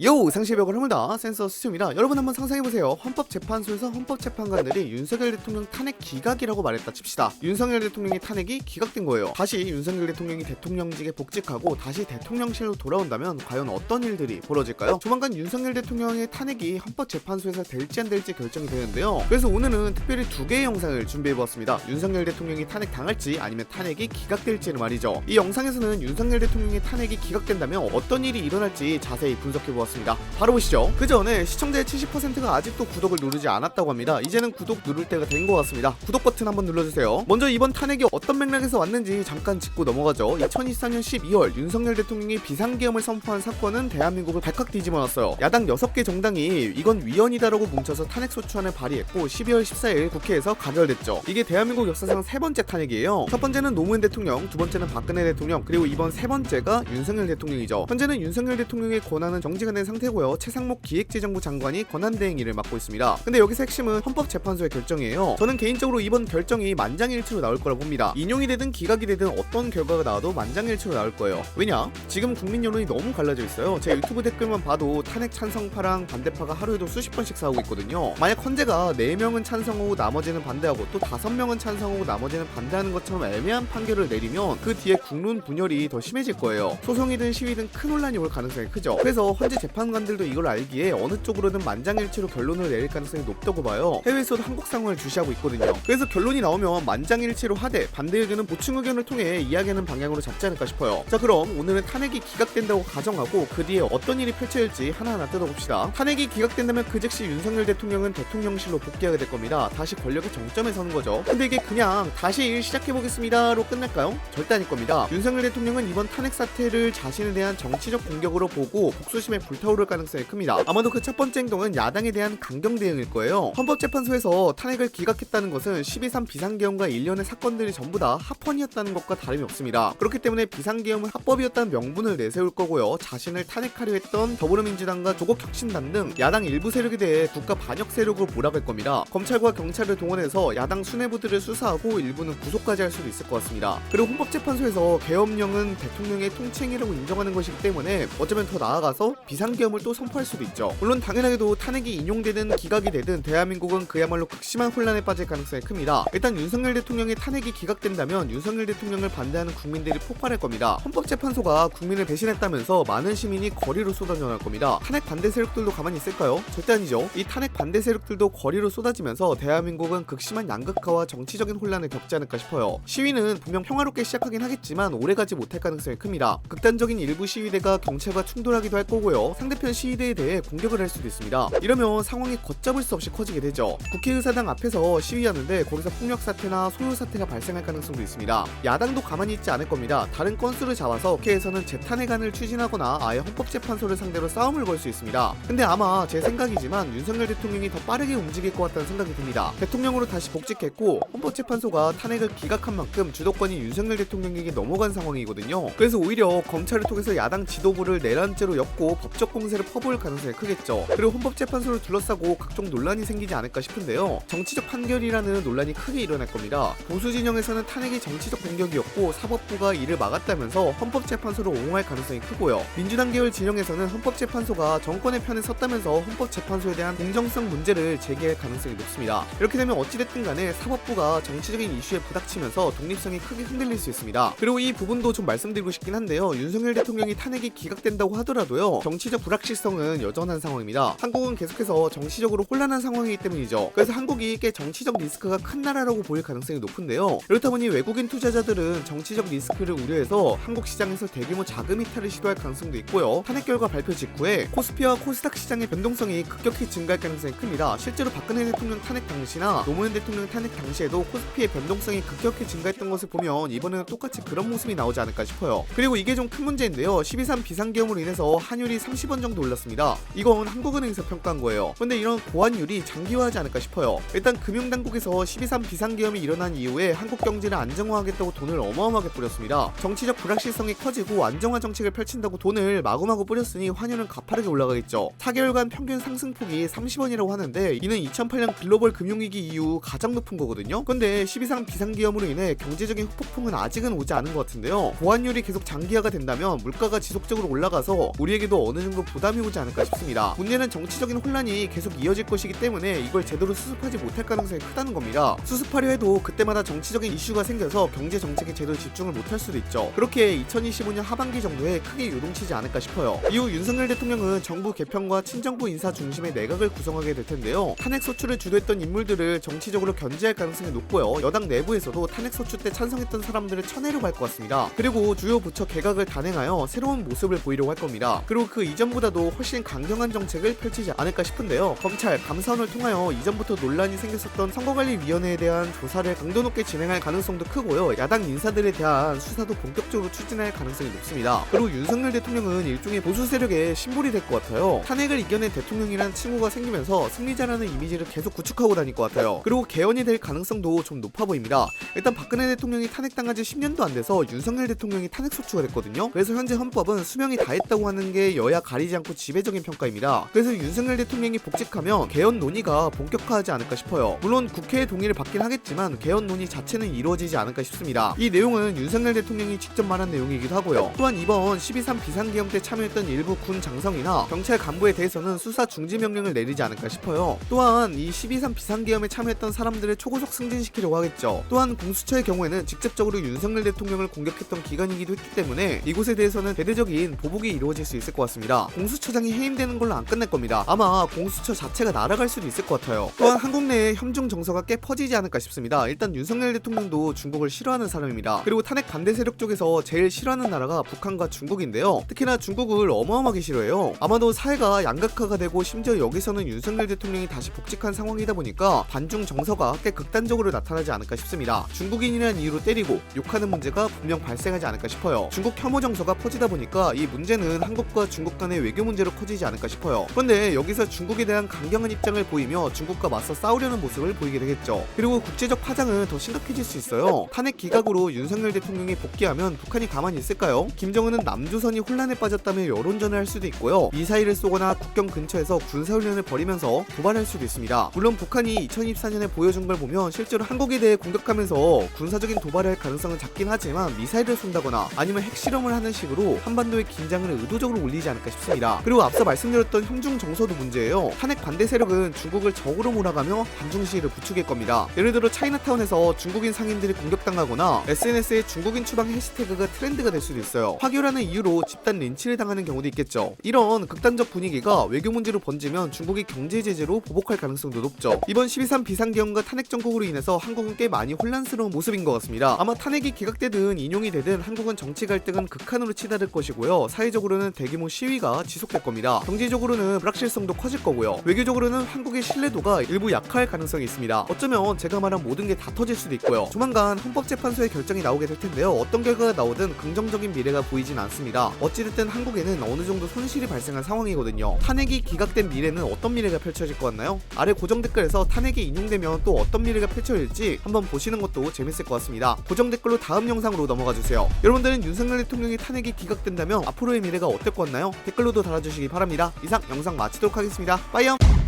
요! 상시벽을 허물다 센서 수치입니다. 여러분 한번 상상해보세요. 헌법재판소에서 헌법재판관들이 윤석열 대통령 탄핵 기각이라고 말했다 칩시다. 윤석열 대통령의 탄핵이 기각된 거예요. 다시 윤석열 대통령이 대통령직에 복직하고 다시 대통령실로 돌아온다면 과연 어떤 일들이 벌어질까요? 조만간 윤석열 대통령의 탄핵이 헌법재판소에서 될지 안 될지 결정이 되는데요. 그래서 오늘은 특별히 두 개의 영상을 준비해보았습니다. 윤석열 대통령이 탄핵 당할지 아니면 탄핵이 기각될지는 말이죠. 이 영상에서는 윤석열 대통령의 탄핵이 기각된다면 어떤 일이 일어날지 자세히 분석해보았습니다. 바로 보시죠. 그 전에 시청자의 70%가 아직도 구독을 누르지 않았다고 합니다. 이제는 구독 누를 때가 된 것 같습니다. 구독 버튼 한번 눌러주세요. 먼저 이번 탄핵이 어떤 맥락에서 왔는지 잠깐 짚고 넘어가죠. 2024년 12월 윤석열 대통령이 비상계엄을 선포한 사건은 대한민국을 발칵 뒤집어놨어요. 야당 6개 정당이 이건 위헌이다라고 뭉쳐서 탄핵소추안을 발의했고 12월 14일 국회에서 가결됐죠. 이게 대한민국 역사상 세 번째 탄핵이에요. 첫 번째는 노무현 대통령, 두 번째는 박근혜 대통령, 그리고 이번 세 번째가 윤석열 대통령이죠. 현재는 윤석열 대통령의 권한은 정지가 된 상태고요. 최상목 기획재정부 장관이 권한대행일을 맡고 있습니다. 근데 여기서 핵심은 헌법재판소의 결정이에요. 저는 개인적으로 이번 결정이 만장일치로 나올 거라 봅니다. 인용이 되든 기각이 되든 어떤 결과가 나와도 만장일치로 나올 거예요. 왜냐? 지금 국민 여론이 너무 갈라져 있어요. 제 유튜브 댓글만 봐도 탄핵 찬성파랑 반대파가 하루에도 수십 번씩 싸우고 있거든요. 만약 헌재가 4명은 찬성하고 나머지는 반대하고 또 5명은 찬성하고 나머지는 반대하는 것처럼 애매한 판결을 내리면 그 뒤에 국론 분열이 더 심해질 거예요. 소송이든 시위든 큰 혼란이 올 가능성이 크죠. 그래서 헌재 재판관들도 이걸 알기에 어느 쪽으로든 만장일치로 결론을 내릴 가능성이 높다고 봐요. 해외에서도 한국 상황을 주시하고 있거든요. 그래서 결론이 나오면 만장일치로 하되 반대 의견은 보충 의견을 통해 이야기하는 방향으로 잡지 않을까 싶어요. 자, 그럼 오늘은 탄핵이 기각된다고 가정하고 그 뒤에 어떤 일이 펼쳐질지 하나하나 뜯어봅시다. 탄핵이 기각된다면 그 즉시 윤석열 대통령은 대통령실로 복귀하게 될 겁니다. 다시 권력의 정점에 서는 거죠. 근데 이게 그냥 다시 일 시작해보겠습니다로 끝날까요? 절대 아닐 겁니다. 윤석열 대통령은 이번 탄핵 사태를 자신에 대한 정치적 공격으로 보고 복수심에 불타오를 가능성이 큽니다. 아마도 그 첫 번째 행동은 야당에 대한 강경 대응일 거예요. 헌법재판소에서 탄핵을 기각했다는 것은 12.3 비상계엄과 일련의 사건들이 전부 다 합헌이었다는 것과 다름이 없습니다. 그렇기 때문에 비상계엄은 합법이었다는 명분을 내세울 거고요. 자신을 탄핵하려 했던 더불어민주당과 조국혁신당 등 야당 일부 세력에 대해 국가 반역 세력으로 몰아갈 겁니다. 검찰과 경찰을 동원해서 야당 수뇌부들을 수사하고 일부는 구속까지 할 수도 있을 것 같습니다. 그리고 헌법재판소에서 계엄령은 대통령의 통치행위라고 인정하는 것이기 때문에 어쩌면 더 나아가서 비상계엄을 또 선포할 수도 있죠. 물론 당연하게도 탄핵이 인용되든 기각이 되든 대한민국은 그야말로 극심한 혼란에 빠질 가능성이 큽니다. 일단 윤석열 대통령의 탄핵이 기각된다면 윤석열 대통령을 반대하는 국민들이 폭발할 겁니다. 헌법재판소가 국민을 배신했다면서 많은 시민이 거리로 쏟아져 나올 겁니다. 탄핵 반대 세력들도 가만히 있을까요? 절대 아니죠. 이 탄핵 반대 세력들도 거리로 쏟아지면서 대한민국은 극심한 양극화와 정치적인 혼란을 겪지 않을까 싶어요. 시위는 분명 평화롭게 시작하긴 하겠지만 오래가지 못할 가능성이 큽니다. 극단적인 일부 시위대가 경찰과 충돌하기도 할 거고요. 상대편 시위대에 대해 공격을 할 수도 있습니다. 이러면 상황이 걷잡을 수 없이 커지게 되죠. 국회의사당 앞에서 시위하는데 거기서 폭력 사태나 소요 사태가 발생할 가능성도 있습니다. 야당도 가만히 있지 않을 겁니다. 다른 건수를 잡아서 국회에서는 재탄핵안을 추진하거나 아예 헌법재판소를 상대로 싸움을 걸 수 있습니다. 근데 아마 제 생각이지만 윤석열 대통령이 더 빠르게 움직일 것 같다는 생각이 듭니다. 대통령으로 다시 복직했고 헌법재판소가 탄핵을 기각한 만큼 주도권이 윤석열 대통령에게 넘어간 상황이거든요. 그래서 오히려 검찰을 통해서 야당 지도부를 내란죄로 엮고 법적 공세를 퍼부을 가능성이 크겠죠. 그리고 헌법재판소를 둘러싸고 각종 논란이 생기지 않을까 싶은데요. 정치적 판결이라는 논란이 크게 일어날 겁니다. 보수 진영에서는 탄핵이 정치적 공격이었고 사법부가 이를 막았다면서 헌법재판소를 옹호할 가능성이 크고요. 민주당 계열 진영에서는 헌법재판소가 정권의 편에 섰다면서 헌법재판소에 대한 공정성 문제를 제기할 가능성이 높습니다. 이렇게 되면 어찌됐든 간에 사법부가 정치적인 이슈에 부닥치면서 독립성이 크게 흔들릴 수 있습니다. 그리고 이 부분도 좀 말씀드리고 싶긴 한데요. 윤석열 대통령이 탄핵이 기각된다고 하더라도요. 정치적 불확실성은 여전한 상황입니다. 한국은 계속해서 정치적으로 혼란한 상황이기 때문이죠. 그래서 한국이 꽤 정치적 리스크가 큰 나라라고 보일 가능성이 높은데요. 그렇다 보니 외국인 투자자들은 정치적 리스크를 우려해서 한국 시장에서 대규모 자금 이탈을 시도할 가능성도 있고요. 탄핵 결과 발표 직후에 코스피와 코스닥 시장의 변동성이 급격히 증가할 가능성이 큽니다. 실제로 박근혜 대통령 탄핵 당시나 노무현 대통령 탄핵 당시에도 코스피의 변동성이 급격히 증가했던 것을 보면 이번에는 똑같이 그런 모습이 나오지 않을까 싶어요. 그리고 이게 좀 큰 문제인데요. 12.3 비상계엄으로 인해서 환율이 30원 정도 올랐습니다. 이건 한국은행에서 평가한 거예요. 근데 이런 고환율이 장기화하지 않을까 싶어요. 일단 금융당국에서 12.3 비상계엄이 일어난 이후에 한국 경제를 안정화하겠다고 돈을 어마어마하게 뿌렸습니다. 정치적 불확실성이 커지고 안정화 정책을 펼친다고 돈을 마구마구 뿌렸으니 환율은 가파르게 올라가겠죠. 4개월간 평균 상승폭이 30원이라고 하는데 이는 2008년 글로벌 금융위기 이후 가장 높은 거거든요. 근데 12.3 비상계엄으로 인해 경제적인 후폭풍은 아직은 오지 않은 것 같은데요. 고환율이 계속 장기화가 된다면 물가가 지속적으로 올라가서 우리에게도 어느 정도 부담이 오지 않을까 싶습니다. 문제는 정치적인 혼란이 계속 이어질 것이기 때문에 이걸 제대로 수습하지 못할 가능성이 크다는 겁니다. 수습하려 해도 그때마다 정치적인 이슈가 생겨서 경제 정책에 제대로 집중을 못할 수도 있죠. 그렇게 2025년 하반기 정도에 크게 요동치지 않을까 싶어요. 이후 윤석열 대통령은 정부 개편과 친정부 인사 중심의 내각을 구성하게 될 텐데요. 탄핵 소추를 주도했던 인물들을 정치적으로 견제할 가능성이 높고요. 여당 내부에서도 탄핵 소추 때 찬성했던 사람들을 천해로 갈 것 같습니다. 그리고 주요 부처 개각을 단행하여 새로운 모습을 보이려고 할 겁니다. 그리고 그 이전보다도 훨씬 강경한 정책을 펼치지 않을까 싶은데요. 검찰, 감사원을 통하여 이전부터 논란이 생겼었던 선거관리위원회에 대한 조사를 강도 높게 진행할 가능성도 크고요. 야당 인사들에 대한 수사도 본격적으로 추진할 가능성이 높습니다. 그리고 윤석열 대통령은 일종의 보수 세력의 심볼이 될 것 같아요. 탄핵을 이겨낸 대통령이란 칭호가 생기면서 승리자라는 이미지를 계속 구축하고 다닐 것 같아요. 그리고 개헌이 될 가능성도 좀 높아 보입니다. 일단 박근혜 대통령이 탄핵당한 지 10년도 안 돼서 윤석열 대통령이 탄핵 소추가 됐거든요. 그래서 현재 헌법은 수명이 다했다고 하는 게 여야 가리지 않고 지배적인 평가입니다. 그래서 윤석열 대통령이 복직하면 개헌 논의가 본격화하지 않을까 싶어요. 물론 국회의 동의를 받긴 하겠지만 개헌 논의 자체는 이루어지지 않을까 싶습니다. 이 내용은 윤석열 대통령이 직접 말한 내용이기도 하고요. 또한 이번 12.3 비상계엄 때 참여했던 일부 군 장성이나 경찰 간부에 대해서는 수사 중지 명령을 내리지 않을까 싶어요. 또한 이 12.3 비상계엄에 참여했던 사람들을 초고속 승진시키려고 하겠죠. 또한 공수처의 경우에는 직접적으로 윤석열 대통령을 공격했던 기관이기도 했기 때문에 이곳에 대해서는 대대적인 보복이 이루어질 수 있을 것 같습니다. 공수처장이 해임되는 걸로 안 끝낼 겁니다. 아마 공수처 자체가 날아갈 수도 있을 것 같아요. 또한 한국 내에 협중 정서가 꽤 퍼지지 않을까 싶습니다. 일단 윤석열 대통령도 중국을 싫어하는 사람입니다. 그리고 탄핵 반대 세력 쪽에서 제일 싫어하는 나라가 북한과 중국인데요. 특히나 중국을 어마어마하게 싫어해요. 아마도 사회가 양극화가 되고 심지어 여기서는 윤석열 대통령이 다시 복직한 상황이다 보니까 반중 정서가 꽤 극단적으로 나타나지 않을까 싶습니다. 중국인이라는 이유로 때리고 욕하는 문제가 분명 발생하지 않을까 싶어요. 중국 혐오 정서가 퍼지다 보니까 이 문제는 한국과 중국 간의 외교 문제로 커지지 않을까 싶어요. 그런데 여기서 중국에 대한 강경한 입장을 보이며 중국과 맞서 싸우려는 모습을 보이게 되겠죠. 그리고 국제적 파장은 더 심각해질 수 있어요. 탄핵 기각으로 윤석열 대통령이 복귀하면 북한이 가만히 있을까요? 김정은은 남조선이 혼란에 빠졌다며 여론전을 할 수도 있고요. 미사일을 쏘거나 국경 근처에서 군사훈련을 벌이면서 도발할 수도 있습니다. 물론 북한이 2024년에 보여준 걸 보면 실제로 한국에 대해 공격하면서 군사적인 도발을 할 가능성은 작긴 하지만 미사일을 쏜다거나 아니면 핵실험을 하는 식으로 한반도의 긴장을 의도적으로 올리지 않을까 싶습니다. 그리고 앞서 말씀드렸던 형중 정서도 문제예요. 탄핵 반대 세력은 중국을 적으로 몰아가며 반중 시위를 부추길 겁니다. 예를 들어 차이나타운에서 중국인 상인들이 공격당하거나 SNS에 중국인 추방 해시태그가 트렌드가 될 수도 있어요. 화교라는 이유로 집단 린치를 당하는 경우도 있겠죠. 이런 극단적 분위기가 외교 문제로 번지면 중국이 경제 제재로 보복할 가능성도 높죠. 이번 12.3 비상계엄과 탄핵 정국으로 인해서 한국은 꽤 많이 혼란스러운 모습인 것 같습니다. 아마 탄핵이 기각되든 인용이 되든 한국은 정치 갈등은 극한으로 치달을 것이고요. 사회적으로는 대규모 시위가 지속될 겁니다. 경제적으로는 불확실성도 커질 거고요. 외교적으로는 한국의 신뢰도가 일부 약화할 가능성이 있습니다. 어쩌면 제가 말한 모든 게 다 터질 수도 있고요. 조만간 헌법재판소의 결정이 나오게 될 텐데요. 어떤 결과가 나오든 긍정적인 미래가 보이진 않습니다. 어찌됐든 한국에는 어느 정도 손실이 발생한 상황이거든요. 탄핵이 기각된 미래는 어떤 미래가 펼쳐질 것 같나요? 아래 고정 댓글에서 탄핵이 인용되면 또 어떤 미래가 펼쳐질지 한번 보시는 것도 재밌을 것 같습니다. 고정 댓글로 다음 영상으로 넘어가 주세요. 여러분들은 윤석열 대통령의 탄핵이 기각된다면 앞으로의 미래가 어떨 것 같나요? 댓글로도 달아주시기 바랍니다. 이상 영상 마치도록 하겠습니다. 빠이염!